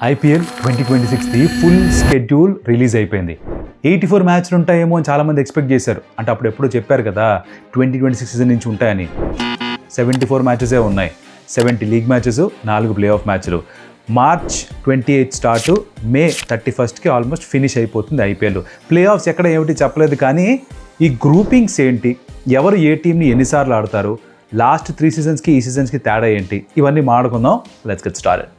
IPL 2026ది full schedule release అయిపోయింది. 84 మ్యాచ్లు ఉంటాయేమో అని చాలామంది ఎక్స్పెక్ట్ చేశారు. అంటే అప్పుడు ఎప్పుడో చెప్పారు కదా 2026 సీజన్ నుంచి ఉంటాయని. 74 మ్యాచెసే ఉన్నాయి. 70 లీగ్ మ్యాచెస్, 4 ప్లే ఆఫ్ మ్యాచ్లు. మార్చ్ 28 స్టార్ట్, మే 31కి ఆల్మోస్ట్ ఫినిష్ అయిపోతుంది ఐపీఎల్. ప్లే ఆఫ్స్ ఎక్కడ ఏమిటి చెప్పలేదు, కానీ ఈ గ్రూపింగ్స్ ఏంటి, ఎవరు ఏ టీంని ఎన్నిసార్లు ఆడతారు, లాస్ట్ 3 సీజన్స్కి ఈ సీజన్స్కి తేడా ఏంటి, ఇవన్నీ మాట్లాడుకుందాం. Let's get started.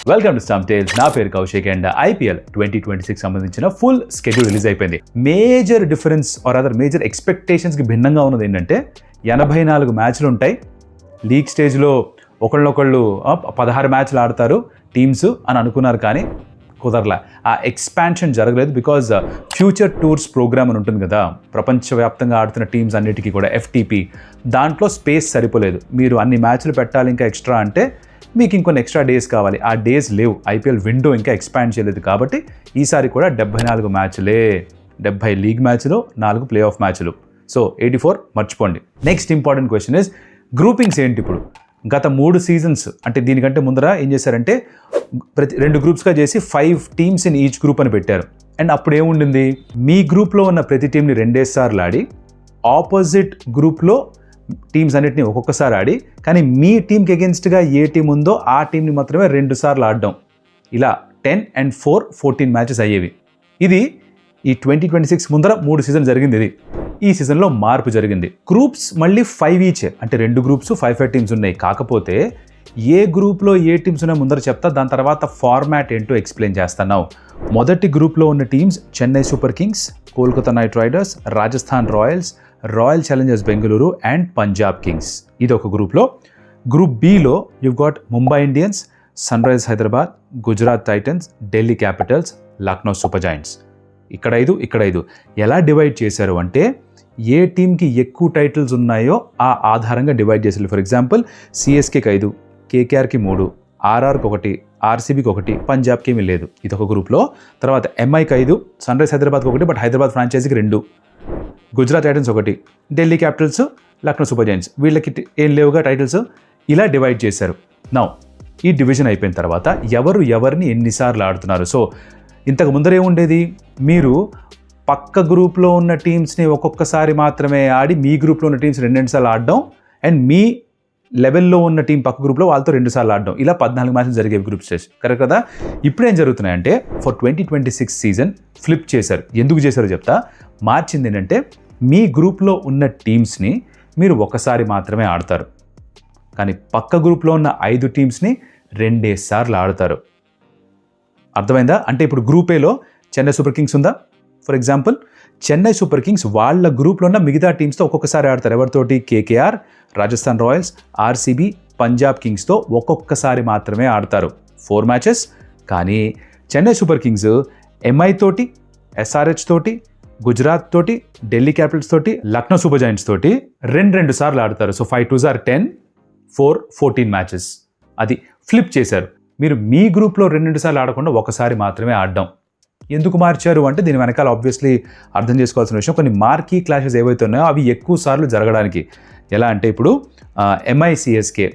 Welcome to stump tales. నా పేరు కౌశిక్ అండ్ ఐపీఎల్ 2026 సంబంధించిన ఫుల్ స్కెడ్యూల్ రిలీజ్ అయిపోయింది. Major difference or other major ఎక్స్పెక్టేషన్స్కి భిన్నంగా ఉన్నది ఏంటంటే 84 మ్యాచ్లు ఉంటాయి. లీగ్ స్టేజ్లో ఒకళ్ళొకళ్ళు 16 మ్యాచ్లు ఆడతారు టీమ్స్ అని అనుకున్నారు, కానీ కుదరలా. ఆ ఎక్స్పాన్షన్ జరగలేదు బికాజ్ ఫ్యూచర్ టూర్స్ ప్రోగ్రామ్ అని ఉంటుంది కదా, ప్రపంచవ్యాప్తంగా ఆడుతున్న టీమ్స్ అన్నిటికీ కూడా FTP, దాంట్లో స్పేస్ సరిపోలేదు. మీరు అన్ని మ్యాచ్లు పెట్టాలి ఇంకా ఎక్స్ట్రా అంటే మీకు ఇంకొన్ని ఎక్స్ట్రా డేస్ కావాలి. ఆ డేస్ లేవు. ఐపీఎల్ విండో ఇంకా ఎక్స్పాండ్ చేయలేదు, కాబట్టి ఈసారి కూడా 74 మ్యాచ్లే. 70 లీగ్ మ్యాచ్లు, 4 ప్లే ఆఫ్ మ్యాచ్లు. సో 84 మర్చిపోండి. Next important question is groupings ఏంటి. ఇప్పుడు గత 3 సీజన్స్ అంటే దీనికంటే ముందర ఏం చేశారంటే ప్రతి 2 గ్రూప్స్గా చేసి 5 టీమ్స్ ఇన్ ఈచ్ గ్రూప్ అని పెట్టారు. అండ్ అప్పుడు ఏముండింది, మీ గ్రూప్లో ఉన్న ప్రతి టీంని 2 సార్లు ఆడి, ఆపోజిట్ గ్రూప్లో టీమ్స్ అన్నిటిని ఒక్కొక్కసారి ఆడి, కానీ మీ టీంకి అగెన్స్ట్గా ఏ టీం ఉందో ఆ టీంని మాత్రమే 2 సార్లు ఆడడం. ఇలా 10 and 4 14 మ్యాచెస్ అయ్యేవి. ఇది ఈ 2026 ముందర 3 సీజన్ జరిగింది. ఇది ఈ సీజన్లో మార్పు జరిగింది. గ్రూప్స్ మళ్ళీ 5 ఈచే, అంటే 2 గ్రూప్స్ 5 టీమ్స్ ఉన్నాయి. కాకపోతే ఏ గ్రూప్లో ఏ టీమ్స్ ఉన్నాయో ముందర చెప్తా, దాని తర్వాత ఫార్మాట్ ఏంటో ఎక్స్ప్లెయిన్ చేస్తున్నావు. మొదటి గ్రూప్లో ఉన్న teams Chennai super kings, Kolkata knight riders, Rajasthan royals, royal challengers Bengaluru and Punjab kings. ఇది ఒక గ్రూప్లో. గ్రూప్ బిలో you've got Mumbai Indians, sunrisers Hyderabad, Gujarat titans, Delhi Capitals, Lucknow super giants. ఇక్కడ 5, ఇక్కడ 5. ఎలా డివైడ్ చేశారు అంటే ఏ టీంకి ఎక్కువ టైటిల్స్ ఉన్నాయో ఆ ఆధారంగా డివైడ్ చేశారు. ఫర్ ఎగ్జాంపుల్ సిఎస్కేకి 5, కేకేఆర్కి 3, ఆర్ఆర్కి 1, ఆర్సీబీకి 1, పంజాబ్కి ఏమీ లేదు. ఇది ఒక గ్రూప్లో. తర్వాత ఎంఐకి 5, సన్ రైజర్స్ హైదరాబాద్కి 1, బట్ హైదరాబాద్ ఫ్రాంచైజీకి 2, Gujarat Titans 1, Delhi Capitals, Lucknow super Giants, వీళ్ళకి ఏం లేవుగా టైటిల్స్. ఇలా డివైడ్ చేశారు. నౌ ఈ డివిజన్ అయిపోయిన తర్వాత ఎవరిని ఎన్నిసార్లు ఆడుతున్నారు. సో ఇంతకు ముందర ఏముండేది, మీరు పక్క గ్రూప్లో ఉన్న టీమ్స్ని ఒక్కొక్కసారి మాత్రమే ఆడి మీ గ్రూప్లో ఉన్న టీమ్స్ 2 సార్లు ఆడడం, అండ్ మీ లెవెల్లో ఉన్న టీం పక్క గ్రూప్లో వాళ్ళతో 2 సార్లు ఆడడం. ఇలా 14 మ్యాచ్లు జరిగేవి గ్రూప్ స్టేజ్. కరెక్ట్ కదా. ఇప్పుడు ఏం జరుగుతున్నాయంటే ఫర్ 2026 సీజన్ ఫ్లిప్ చేశారు. ఎందుకు చేశారో చెప్తా. మార్చింది ఏంటంటే మీ గ్రూప్లో ఉన్న టీమ్స్ని మీరు ఒకసారి మాత్రమే ఆడతారు, కానీ పక్క గ్రూప్లో ఉన్న 5 టీమ్స్ని 2 సార్లు ఆడతారు. అర్థమైందా? అంటే ఇప్పుడు గ్రూప్ ఏలో చెన్నై సూపర్ కింగ్స్ ఉందా, for example Chennai super Kings వాళ్ళ గ్రూప్లో ఉన్న మిగతా టీమ్స్తో ఒక్కొక్కసారి ఆడతారు. ఎవరితోటి? KKR, Rajasthan Royals, RCB, Punjab కింగ్స్తో ఒక్కొక్కసారి మాత్రమే ఆడతారు. 4 మ్యాచెస్. కానీ చెన్నై సూపర్ కింగ్స్ ఎంఐ తోటి, ఎస్ఆర్హెచ్ తోటి, గుజరాత్ తోటి, ఢిల్లీ క్యాపిటల్స్ తోటి, లక్నో సూపర్ జైంట్స్ తోటి 2 సార్లు ఆడతారు. So 5 2s are 10, 4 14 matches. అది ఫ్లిప్ చేశారు. మీరు మీ గ్రూప్లో 2 సార్లు ఆడకుండా ఒకసారి మాత్రమే ఆడడం. ఎందుకు మార్చారు అంటే దీని వెనకాల ఆబ్వియస్లీ అర్థం చేసుకోవాల్సిన విషయం, కొన్ని మార్కీ క్లాషెస్ ఏవైతే ఉన్నాయో అవి ఎక్కువ సార్లు జరగడానికి. ఎలా అంటే ఇప్పుడు ఎంఐ సిఎస్కే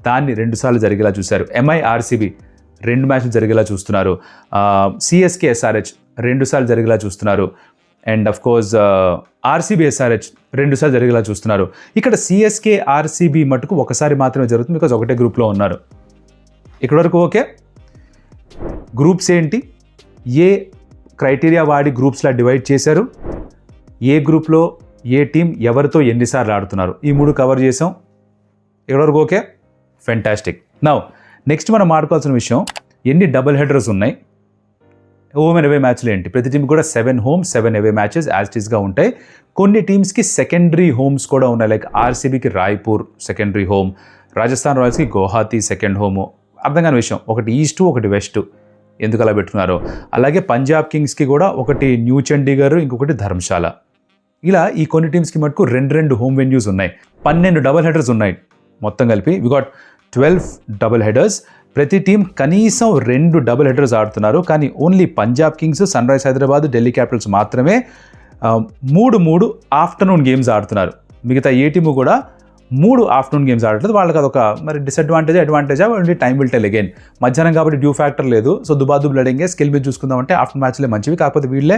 దాన్ని 2 సార్లు జరిగేలా చూశారు. ఎంఐ ఆర్సీబీ 2 మ్యాచ్లు జరిగేలా చూస్తున్నారు. సిఎస్కే ఎస్ఆర్హెచ్ 2 సార్లు జరిగేలా చూస్తున్నారు. And of course RCB SRH 2 సార్లు జరిగేలా చూస్తున్నారు. ఇక్కడ సిఎస్కే ఆర్సీబీ మటుకు ఒకసారి మాత్రమే జరుగుతుంది, బికాజ్ ఒకటే గ్రూప్లో ఉన్నారు. ఇక్కడ వరకు ఓకే. గ్రూప్స్ ఏంటి, ఏ క్రైటీరియా వాడి గ్రూప్స్లా డివైడ్ చేశారు, ఏ గ్రూప్లో ఏ టీం ఎవరితో ఎన్నిసార్లు ఆడుతున్నారు, ఈ 3 కవర్ చేసాం. ఇక్కడ వరకు ఓకే, ఫెంటాస్టిక్. నౌ నెక్స్ట్ మనం మాట్లాడుకోవాల్సిన విషయం, ఎన్ని డబుల్ హెడర్స్ ఉన్నాయి, హోమ్ అండ్ అవే మ్యాచ్లు ఏంటి. ప్రతి టీం కూడా 7 home 7 away matches as it ఈస్గా ఉంటాయి. కొన్ని టీమ్స్కి సెకండరీ హోమ్స్ కూడా ఉన్నాయి. లైక్ ఆర్సీబీకి రాయ్పూర్ సెకండరీ హోమ్, రాజస్థాన్ రాయల్స్కి గౌహాతి సెకండ్ హోమ్. అర్థం కాని విషయం, ఒకటి ఈస్ట్ ఒకటి వెస్ట్, ఎందుకు అలా పెట్టుకున్నారో. అలాగే పంజాబ్ కింగ్స్కి కూడా ఒకటి న్యూ చండీగఢ్, ఇంకొకటి ధర్మశాల. ఇలా ఈ కొన్ని టీమ్స్కి మటుకు 2 హోమ్ వెన్యూస్ ఉన్నాయి. 12 డబుల్ హెడర్స్ ఉన్నాయి మొత్తం కలిపి. We got 12 double headers. ప్రతి టీం కనీసం 2 డబుల్ హెడర్స్ ఆడుతున్నారు. కానీ only Punjab kings, sunrisers Hyderabad, Delhi capitals మాత్రమే 3 ఆఫ్టర్నూన్ గేమ్స్ ఆడుతున్నారు. మిగతా ఏ టీము కూడా 3 ఆఫ్టర్నూన్ గేమ్స్ ఆడట్లేదు. వాళ్ళకి అదొక మరి అడ్వాంటేజా only time will tell again. మధ్యాహ్నం కాబట్టి డ్యూ ఫ్యాక్టర్ లేదు. సో దుబాదుబులు అడిగే స్కిల్ మీద చూసుకుందామంటే ఆఫ్టర్ మ్యాచ్లే మంచివి. కాకపోతే వీళ్ళే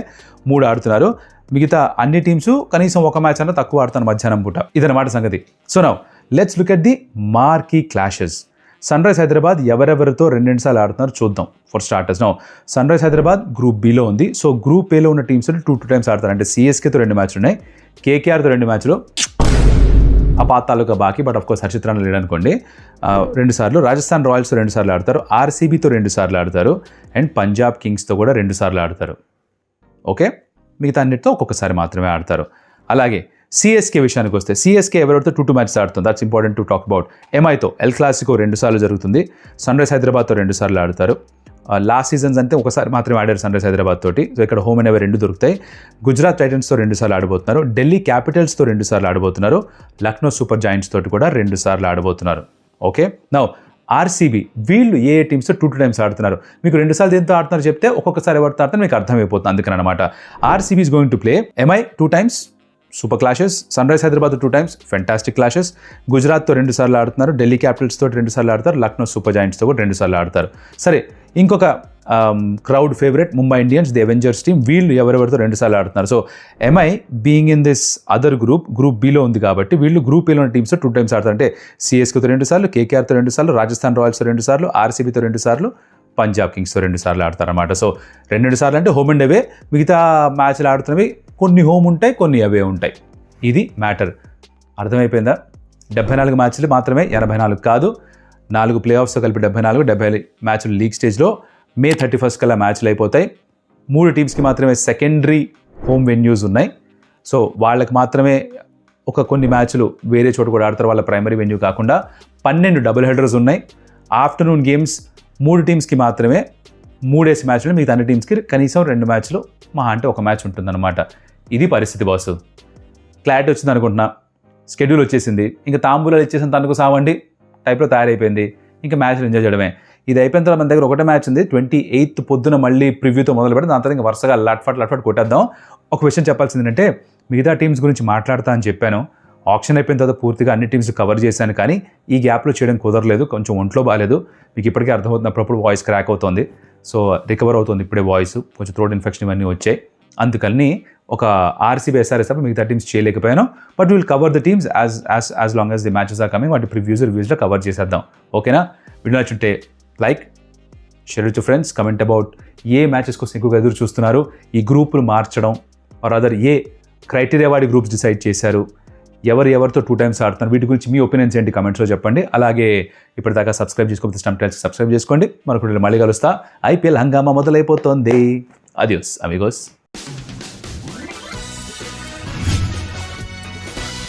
3 ఆడుతున్నారు. మిగతా అన్ని టీమ్స్ కనీసం ఒక మ్యాచ్ అన్నా తక్కువ ఆడుతాను మధ్యాహ్నం పూట. ఇదన్నమాట సంగతి. So now let's look at the marquee clashes. Sunrise Hyderabad ఎవరెవరితో 2 సార్లు ఆడుతున్నారు చూద్దాం. For starters now Sunrise Hyderabad group బిలో ఉంది. సో గ్రూప్ ఏలో ఉన్న టీమ్స్ 2 టైమ్స్ ఆడతారు. అంటే సిఎస్కేతో 2 మ్యాచ్లు ఉన్నాయి, కేకేఆర్తో 2 మ్యాచ్లు, ఆ పాత తాలూకా బాకీ. But of course Harshit Rana లేడనుకోండి. 2 సార్లు రాజస్థాన్ రాయల్స్తో 2 సార్లు ఆడతారు, ఆర్సీబీతో 2 సార్లు ఆడతారు, అండ్ పంజాబ్ కింగ్స్తో కూడా 2 సార్లు ఆడతారు. ఓకే, మిగతా అన్నిటితో ఒక్కొక్కసారి మాత్రమే ఆడతారు. అలాగే సిఎస్కే విషయానికి వస్తే సిఎస్కే ఎవరెవరితో 2 మ్యాచెస్ ఆడుతుంది. That's important to talk about. ఎంఐతో ఎల్ క్లాసికో 2 సార్లు జరుగుతుంది. సన్ రైజ్ హైదరాబాద్తో 2 సార్లు ఆడతారు. లాస్ట్ సీజన్స్ అంటే ఒకసారి మాత్రమే ఆడారు సన్ రైజ్ హైదరాబాద్ తోటి. సో ఇక్కడ హోమ్ అండ్ అవే 2 దొరుకుతాయి. గుజరాత్ టైటన్స్తో 2 సార్లు ఆడబోతున్నారు, ఢిల్లీ క్యాపిటల్స్తో 2 సార్లు ఆడబోతున్నారు, లక్నో సూపర్ జాయింట్స్ తోటి కూడా 2 సార్లు ఆడబోతున్నారు. ఓకే, నౌ ఆర్సీబీ వీళ్ళు ఏ టీమ్స్తో 2 టైమ్స్ ఆడుతున్నారు. మీకు 2 సార్లు దేంతో ఆడుతున్నారు చెప్తే ఒక్కొక్కసారి ఎవరితో ఆడుతున్నారు మీకు అర్థమైపోతుంది. అందుకని అనమాట. RCB is going to play MI 2 times, super clashes. Sunrise Hyderabad 2 times, fantastic clashes. గుజరాత్తో 2 సార్లు ఆడుతున్నారు, ఢిల్లీ క్యాపిటల్స్తో 2 సార్లు ఆడతారు, లక్నో సూపర్ జాయింట్స్తో కూడా 2 సార్లు ఆడతారు. సరే, ఇంకొక crowd favourite Mumbai Indians, the Avengers team. వీళ్ళు ఎవరెవరితో 2 సార్లు ఆడుతున్నారు. So MI being in this other group బిలో ఉంది కాబట్టి వీళ్ళు గ్రూప్ ఏలో ఉన్న టీమ్స్తో 2 టైమ్స్ ఆడతారు. అంటే సిఎస్కేతో 2 సార్లు, కేకేఆర్తో 2 సార్లు, రాజస్థాన్ రాయల్స్తో 2 సార్లు, ఆర్సీబీతో 2 సార్లు, పంజాబ్ కింగ్స్తో 2 సార్లు ఆడతారన్నమాట. సో 2 సార్లు అంటే హోమ్ అండ్ అవే. మిగతా మ్యాచ్లు ఆడుతున్నవి కొన్ని హోమ్ ఉంటాయి, కొన్ని అవే ఉంటాయి. ఇది మ్యాటర్. అర్థమైపోయిందా? 74 మ్యాచ్లు మాత్రమే, 84 కాదు. 4 ప్లే ఆఫ్స్తో కలిపి 70 మ్యాచ్లు లీగ్ స్టేజ్లో. మే 31 కల్లా మ్యాచ్లు అయిపోతాయి. 3 టీమ్స్కి మాత్రమే సెకండరీ హోమ్ వెన్యూస్ ఉన్నాయి. సో వాళ్ళకి మాత్రమే కొన్ని మ్యాచ్లు వేరే చోట కూడా ఆడతారు, వాళ్ళ ప్రైమరీ వెన్యూ కాకుండా. 12 డబుల్ హెడర్స్ ఉన్నాయి. ఆఫ్టర్నూన్ గేమ్స్ 3 టీమ్స్కి మాత్రమే 3 మ్యాచ్లు, మిగతా అన్ని టీమ్స్కి కనీసం 2 మ్యాచ్లు, మహా అంటే 1 మ్యాచ్ ఉంటుందన్నమాట. ఇది పరిస్థితి బాసు. క్లారిటీ వచ్చింది అనుకుంటున్నా. షెడ్యూల్ వచ్చేసింది, ఇంకా తాంబూలాలు ఇచ్చేసిన తనకు సావండి టైప్లో తయారైపోయింది. ఇంకా మ్యాచ్లు ఎంజాయ్ చేయడమే. ఇది అయిపోయిన తర్వాత మన దగ్గర 1 మ్యాచ్ ఉంది. 28th పొద్దున మళ్ళీ ప్రివ్యూతో మొదలు పెట్టి దాని తర్వాత ఇంకా వరుసగా లట్ఫట్ కొట్టేద్దాం. ఒక విషయం చెప్పాల్సింది ఏంటంటే మిగతా టీమ్స్ గురించి మాట్లాడతా అని చెప్పాను. ఆప్షన్ అయిపోయిన తర్వాత పూర్తిగా అన్ని టీమ్స్ కవర్ చేశాను, కానీ ఈ గ్యాప్లో చేయడం కుదరలేదు. కొంచెం ఒంట్లో బాగాలేదు, మీకు ఇప్పటికే అర్థమవుతుంది. అప్పుడప్పుడు వాయిస్ క్రాక్ అవుతుంది. సో రికవర్ అవుతుంది ఇప్పుడే వాయిస్, కొంచెం థ్రోట్ ఇన్ఫెక్షన్ ఇవన్నీ వచ్చాయి. అందుకని ఒక ఆర్సీబీ ఎస్ఆర్ఎస్ తప్ప మిగతా టీమ్స్ చేయలేకపోయాను. But will cover the teams as long as the matches are coming. వాటి రివ్యూస్లో కవర్ చేసేద్దాం. ఓకేనా? వీడియో నచ్చుంటే like, share with friends, comment about ఏ మ్యాచెస్ కోసం ఎక్కువగా ఎదురు చూస్తున్నారు, ఈ గ్రూపులు మార్చడం ఆర్ అదర్ ఏ క్రైటీరియా వాడి గ్రూప్స్ డిసైడ్ చేశారు, ఎవరితో 2 టైమ్స్ ఆడుతున్నారు, వీటి గురించి మీ ఒపీనియన్స్ ఏంటి కమెంట్స్లో చెప్పండి. అలాగే ఇప్పటిదాకా సబ్స్క్రైబ్ చేసుకోకపోతే స్టంప్ టైల్స్ సబ్స్క్రైబ్ చేసుకోండి. మరొకటి మళ్ళీ కలుస్తా. ఐపీఎల్ హంగామా మొదలైపోతుంది. Adios Amigos.